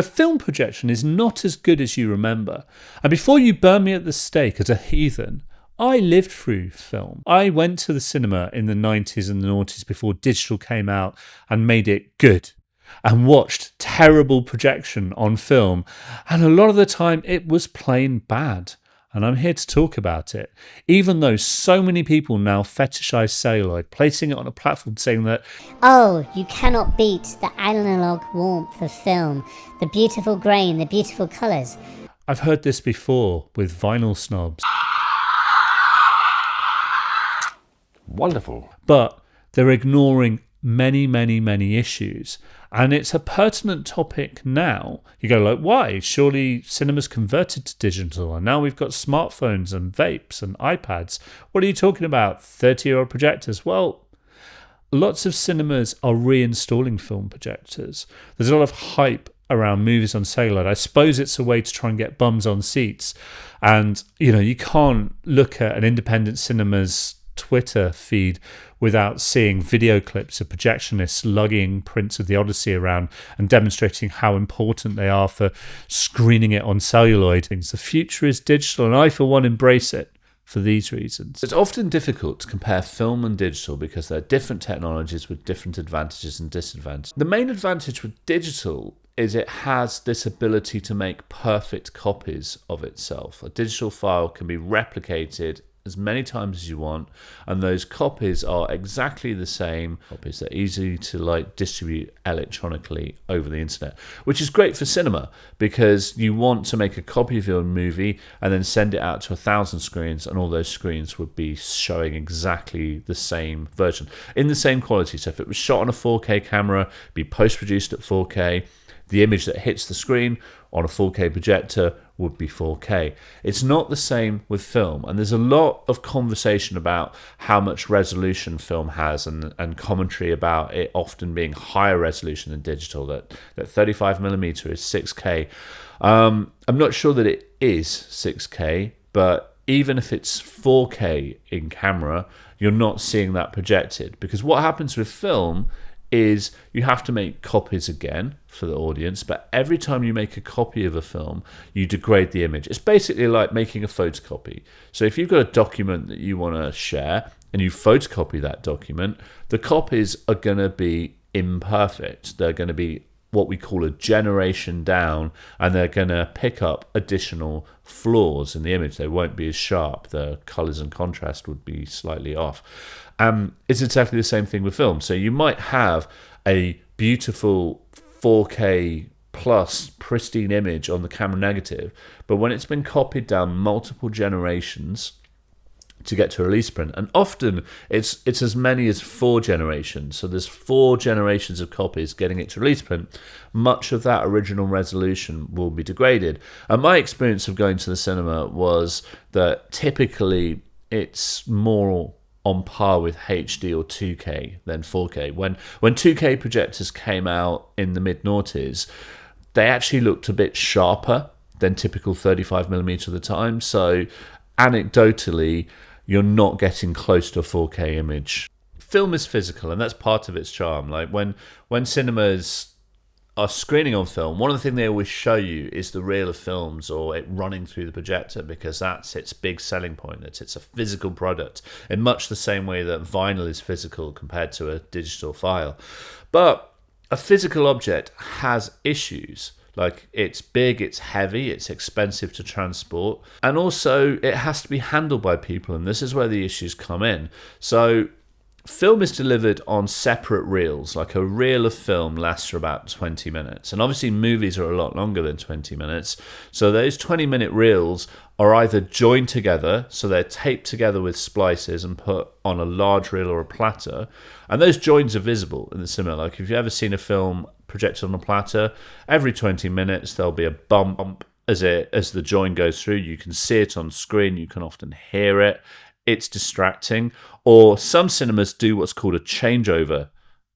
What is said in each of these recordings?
A film projection is not as good as you remember. And before you burn me at the stake as a heathen, I lived through film. I went to the cinema in the 90s and the noughties before digital came out and made it good, and watched terrible projection on film. And a lot of the time it was plain bad. And I'm here to talk about it. Even though so many people now fetishize celluloid, placing it on a platform saying that, oh, you cannot beat the analog warmth of film, the beautiful grain, the beautiful colours. I've heard this before with vinyl snobs. Wonderful. But they're ignoring many issues. And it's a pertinent topic now. You go like, why? Surely cinema's converted to digital and now we've got smartphones and vapes and iPads. What are you talking about? 30-year-old projectors? Well, lots of cinemas are reinstalling film projectors. There's a lot of hype around movies on celluloid. I suppose it's a way to try and get bums on seats. And, you can't look at an independent cinema's Twitter feed without seeing video clips of projectionists lugging prints of the Odyssey around and demonstrating how important they are for screening it on celluloid. The future is digital, and I, for one, embrace it for these reasons. It's often difficult to compare film and digital because they're different technologies with different advantages and disadvantages. The main advantage with digital is it has this ability to make perfect copies of itself. A digital file can be replicated as many times as you want, and those copies are exactly the same copies. They're easy to distribute electronically over the internet, which is great for cinema because you want to make a copy of your movie and then send it out to 1,000 screens, and all those screens would be showing exactly the same version in the same quality. So if it was shot on a 4K camera, it'd be post-produced at 4K. The image that hits the screen on a 4K projector would be 4K. It's not the same with film, and there's a lot of conversation about how much resolution film has and commentary about it often being higher resolution than digital, that 35mm is 6K. I'm not sure that it is 6K, but even if it's 4K in camera, you're not seeing that projected, because what happens with film is you have to make copies again for the audience, but every time you make a copy of a film, you degrade the image. It's basically like making a photocopy. So if you've got a document that you want to share and you photocopy that document, the copies are going to be imperfect. They're going to be what we call a generation down, and they're going to pick up additional flaws in the image. They won't be as sharp. The colors and contrast would be slightly off. It's exactly the same thing with film. So you might have a beautiful 4K plus pristine image on the camera negative, but when it's been copied down multiple generations to get to release print, and often it's as many as 4 generations, so there's 4 generations of copies getting it to release print, much of that original resolution will be degraded. And my experience of going to the cinema was that typically it's more on par with HD or 2K than 4K. When 2K projectors came out in the mid-noughties, they actually looked a bit sharper than typical 35mm at the time. So anecdotally, you're not getting close to a 4K image. Film is physical, and that's part of its charm. Like when cinemas are screening on film, one of the things they always show you is the reel of films or it running through the projector, because that's its big selling point, that it's a physical product in much the same way that vinyl is physical compared to a digital file. But a physical object has issues. Like, it's big, it's heavy, it's expensive to transport, and also it has to be handled by people, and this is where the issues come in. So film is delivered on separate reels. Like, a reel of film lasts for about 20 minutes. And obviously movies are a lot longer than 20 minutes. So those 20-minute reels are either joined together, so they're taped together with splices and put on a large reel or a platter. And those joins are visible in the cinema. Like, if you've ever seen a film projected on a platter, every 20 minutes there'll be a bump as the join goes through. You can see it on screen. You can often hear it. It's distracting. Or some cinemas do what's called a changeover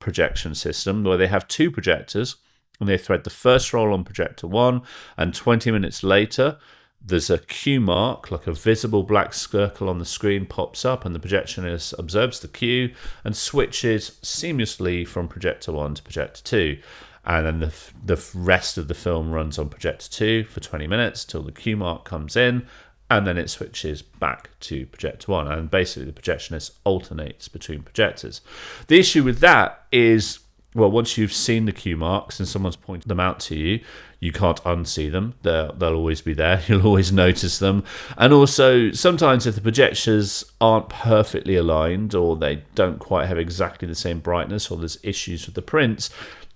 projection system, where they have 2 projectors and they thread the first roll on projector 1, and 20 minutes later there's a cue mark, like a visible black circle on the screen pops up, and the projectionist observes the cue and switches seamlessly from projector 1 to projector 2. and then the rest of the film runs on projector 2 for 20 minutes till the cue mark comes in, and then it switches back to projector 1, and basically the projectionist alternates between projectors. The issue with that is, well, once you've seen the cue marks and someone's pointed them out to you, you can't unsee them. They'll always be there. You'll always notice them. And also, sometimes if the projectors aren't perfectly aligned, or they don't quite have exactly the same brightness, or there's issues with the prints,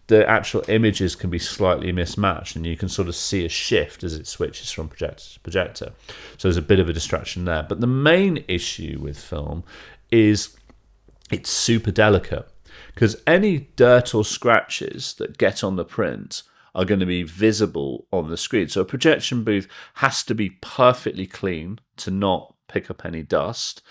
the actual images can be slightly mismatched, and you can sort of see a shift as it switches from projector to projector. So there's a bit of a distraction there. But the main issue with film is it's super delicate, because any dirt or scratches that get on the print are going to be visible on the screen. So a projection booth has to be perfectly clean to not pick up any dust.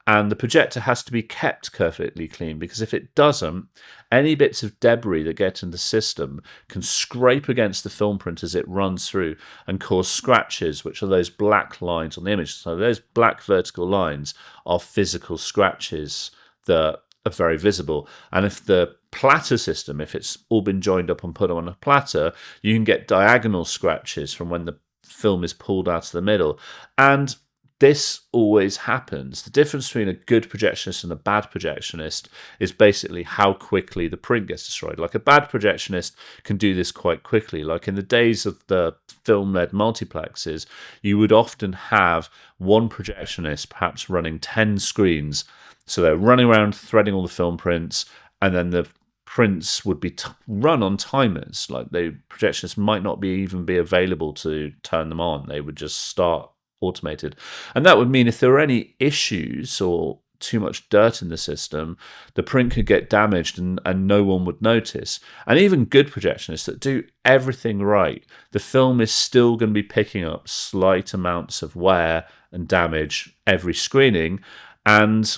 And the projector has to be kept perfectly clean, because if it doesn't, any bits of debris that get in the system can scrape against the film print as it runs through and cause scratches, which are those black lines on the image. So those black vertical lines are physical scratches that are very visible. And if the platter system, if it's all been joined up and put on a platter, you can get diagonal scratches from when the film is pulled out of the middle. And this always happens. The difference between a good projectionist and a bad projectionist is basically how quickly the print gets destroyed. Like, a bad projectionist can do this quite quickly. Like in the days of the film-led multiplexes, you would often have one projectionist perhaps running 10 screens. So they're running around threading all the film prints, and then the prints would be run on timers. Like, the projectionists might not even be available to turn them on. They would just start automated. And that would mean if there were any issues or too much dirt in the system, the print could get damaged and no one would notice. And even good projectionists that do everything right, the film is still going to be picking up slight amounts of wear and damage every screening. And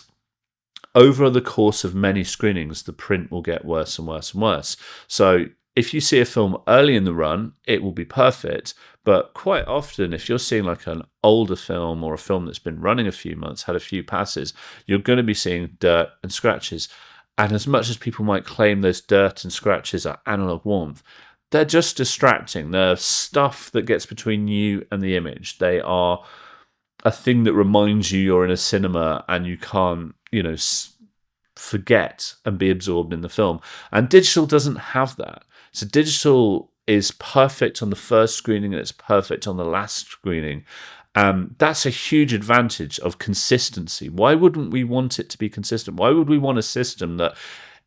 over the course of many screenings, the print will get worse and worse and worse. So if you see a film early in the run, it will be perfect. But quite often, if you're seeing like an older film or a film that's been running a few months, had a few passes, you're going to be seeing dirt and scratches. And as much as people might claim those dirt and scratches are analog warmth, they're just distracting. They're stuff that gets between you and the image. They are a thing that reminds you you're in a cinema and you can't, forget and be absorbed in the film. And digital doesn't have that. So digital is perfect on the first screening and it's perfect on the last screening. That's a huge advantage of consistency. Why wouldn't we want it to be consistent? Why would we want a system that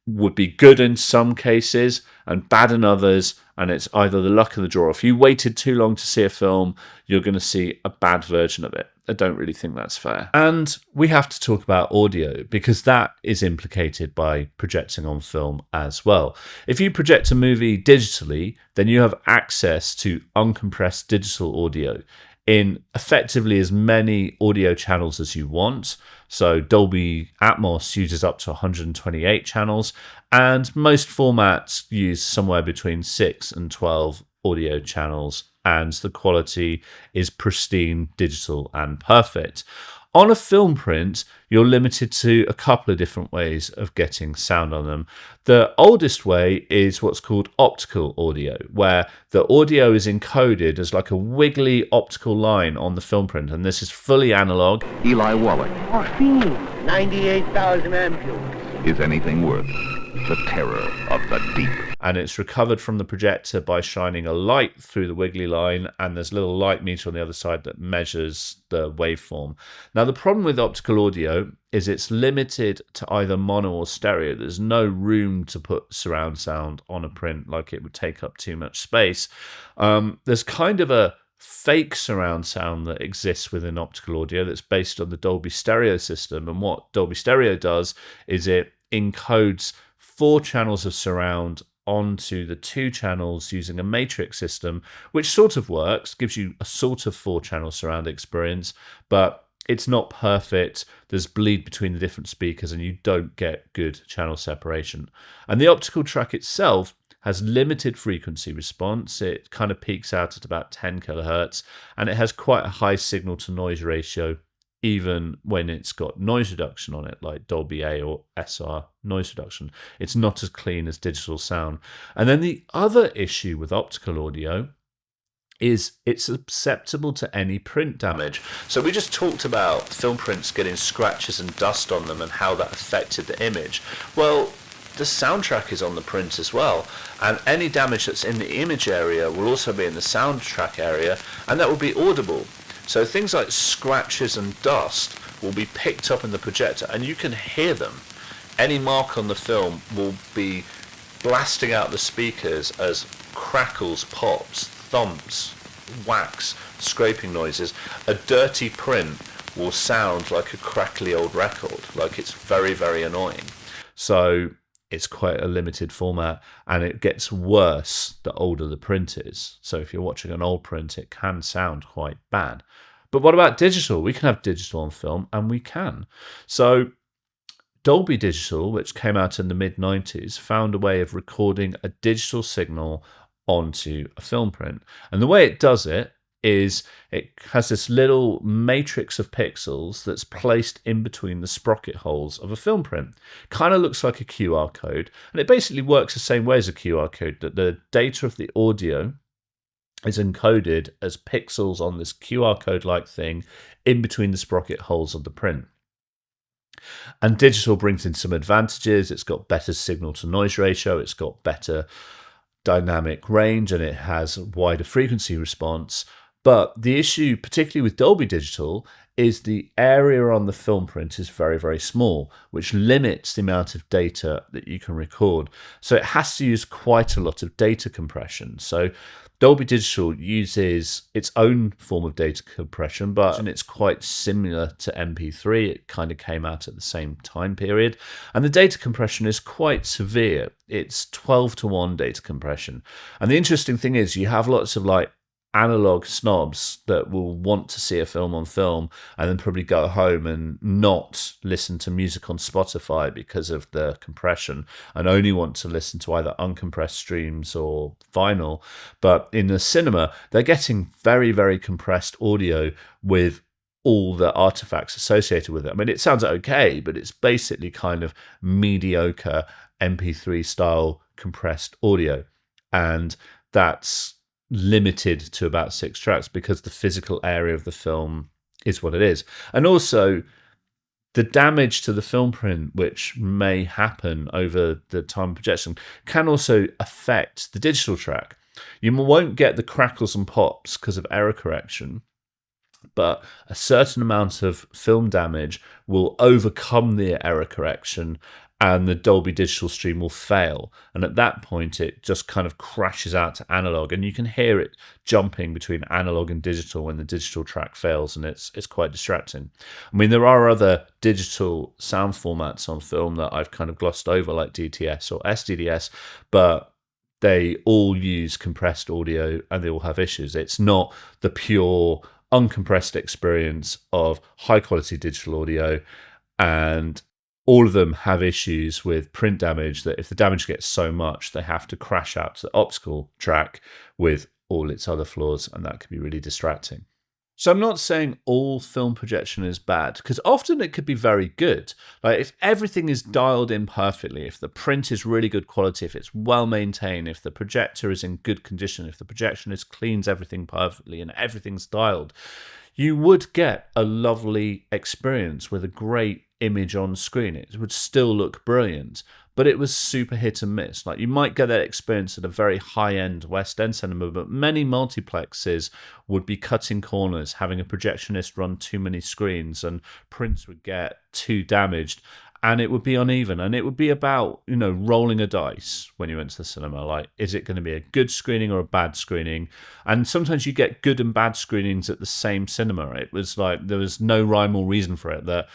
would be good in some cases and bad in others, and it's either the luck of the draw? If you waited too long to see a film, you're going to see a bad version of it. I don't really think that's fair. And we have to talk about audio, because that is implicated by projecting on film as well. If you project a movie digitally, then you have access to uncompressed digital audio in effectively as many audio channels as you want. So Dolby Atmos uses up to 128 channels, and most formats use somewhere between 6 and 12 audio channels, and the quality is pristine, digital, and perfect. On a film print, you're limited to a couple of different ways of getting sound on them. The oldest way is what's called optical audio, where the audio is encoded as like a wiggly optical line on the film print, and this is fully analog. Eli Wallach. Morphine, 98,000 ampules. Is anything worth the terror of the deep? And it's recovered from the projector by shining a light through the wiggly line, and there's a little light meter on the other side that measures the waveform. Now, the problem with optical audio is it's limited to either mono or stereo. There's no room to put surround sound on a print, like it would take up too much space. There's kind of a fake surround sound that exists within optical audio that's based on the Dolby Stereo system. And what Dolby Stereo does is it encodes 4 channels of surround onto the 2 channels using a matrix system, which sort of works, gives you a sort of 4-channel surround experience, but it's not perfect. There's bleed between the different speakers and you don't get good channel separation. And the optical track itself has limited frequency response. It kind of peaks out at about 10 kilohertz, and it has quite a high signal to noise ratio, even when it's got noise reduction on it, like Dolby A or SR noise reduction. It's not as clean as digital sound. And then the other issue with optical audio is it's susceptible to any print damage. So we just talked about film prints getting scratches and dust on them and how that affected the image. Well, the soundtrack is on the print as well, and any damage that's in the image area will also be in the soundtrack area, and that will be audible. So things like scratches and dust will be picked up in the projector, and you can hear them. Any mark on the film will be blasting out the speakers as crackles, pops, thumps, whacks, scraping noises. A dirty print will sound like a crackly old record, like it's very, very annoying. So it's quite a limited format, and it gets worse the older the print is. So if you're watching an old print, it can sound quite bad. But what about digital? We can have digital on film, and we can. So Dolby Digital, which came out in the mid-90s, found a way of recording a digital signal onto a film print. And the way it does it is it has this little matrix of pixels that's placed in between the sprocket holes of a film print. Kind of looks like a QR code, and it basically works the same way as a QR code, that the data of the audio is encoded as pixels on this QR code-like thing in between the sprocket holes of the print. And digital brings in some advantages. It's got better signal-to-noise ratio, it's got better dynamic range, and it has wider frequency response. But the issue, particularly with Dolby Digital, is the area on the film print is very, very small, which limits the amount of data that you can record. So it has to use quite a lot of data compression. So Dolby Digital uses its own form of data compression, but it's quite similar to MP3. It kind of came out at the same time period. And the data compression is quite severe. It's 12-to-1 data compression. And the interesting thing is you have lots of like analog snobs that will want to see a film on film and then probably go home and not listen to music on Spotify because of the compression and only want to listen to either uncompressed streams or vinyl. But in the cinema, they're getting very, very compressed audio with all the artifacts associated with it. I mean, it sounds okay, but it's basically kind of mediocre MP3 style compressed audio. And that's limited to about 6 tracks because the physical area of the film is what it is. And also the damage to the film print, which may happen over the time of projection, can also affect the digital track. You won't get the crackles and pops because of error correction, but a certain amount of film damage will overcome the error correction and the Dolby Digital stream will fail. And at that point, it just kind of crashes out to analog, and you can hear it jumping between analog and digital when the digital track fails, and it's quite distracting. I mean, there are other digital sound formats on film that I've kind of glossed over, like DTS or SDDS, but they all use compressed audio and they all have issues. It's not the pure uncompressed experience of high quality digital audio, and all of them have issues with print damage that if the damage gets so much, they have to crash out to the optical track with all its other flaws, and that can be really distracting. So I'm not saying all film projection is bad, because often it could be very good. Like if everything is dialed in perfectly, if the print is really good quality, if it's well maintained, if the projector is in good condition, if the projectionist cleans everything perfectly and everything's dialed, you would get a lovely experience with a great image on screen. It would still look brilliant, but it was super hit and miss. Like you might get that experience at a very high-end West End cinema, but many multiplexes would be cutting corners, having a projectionist run too many screens, and prints would get too damaged, and it would be uneven. And it would be about, rolling a dice when you went to the cinema. Like, is it going to be a good screening or a bad screening? And sometimes you get good and bad screenings at the same cinema. It was like there was no rhyme or reason for it. That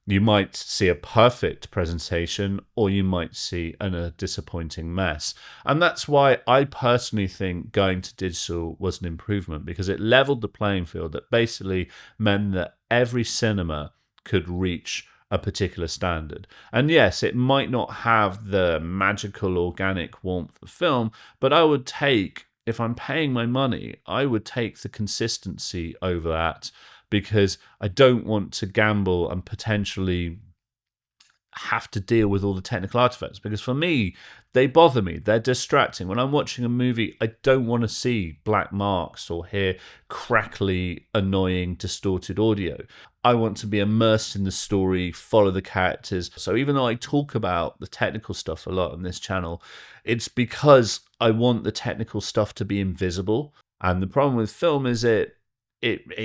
you might see a perfect presentation or you might see a disappointing mess. And that's why I personally think going to digital was an improvement, because it leveled the playing field. That basically meant that every cinema could reach a particular standard. And yes, it might not have the magical organic warmth of film, but I would take, if I'm paying my money, I would take the consistency over that, because I don't want to gamble and potentially have to deal with all the technical artifacts, because for me, they bother me. They're distracting. When I'm watching a movie, I don't want to see black marks or hear crackly, annoying, distorted audio. I want to be immersed in the story, follow the characters. So even though I talk about the technical stuff a lot on this channel, it's because I want the technical stuff to be invisible. And the problem with film is it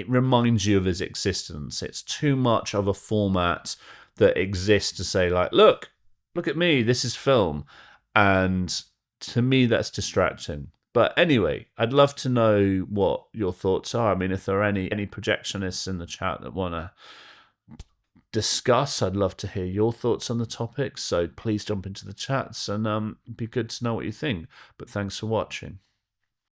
reminds you of its existence. It's too much of a format that exists to say, like, look at me, this is film. And to me, that's distracting. But anyway, I'd love to know what your thoughts are. I mean, if there are any projectionists in the chat that want to discuss, I'd love to hear your thoughts on the topic. So please jump into the chats, and it'd be good to know what you think. But thanks for watching.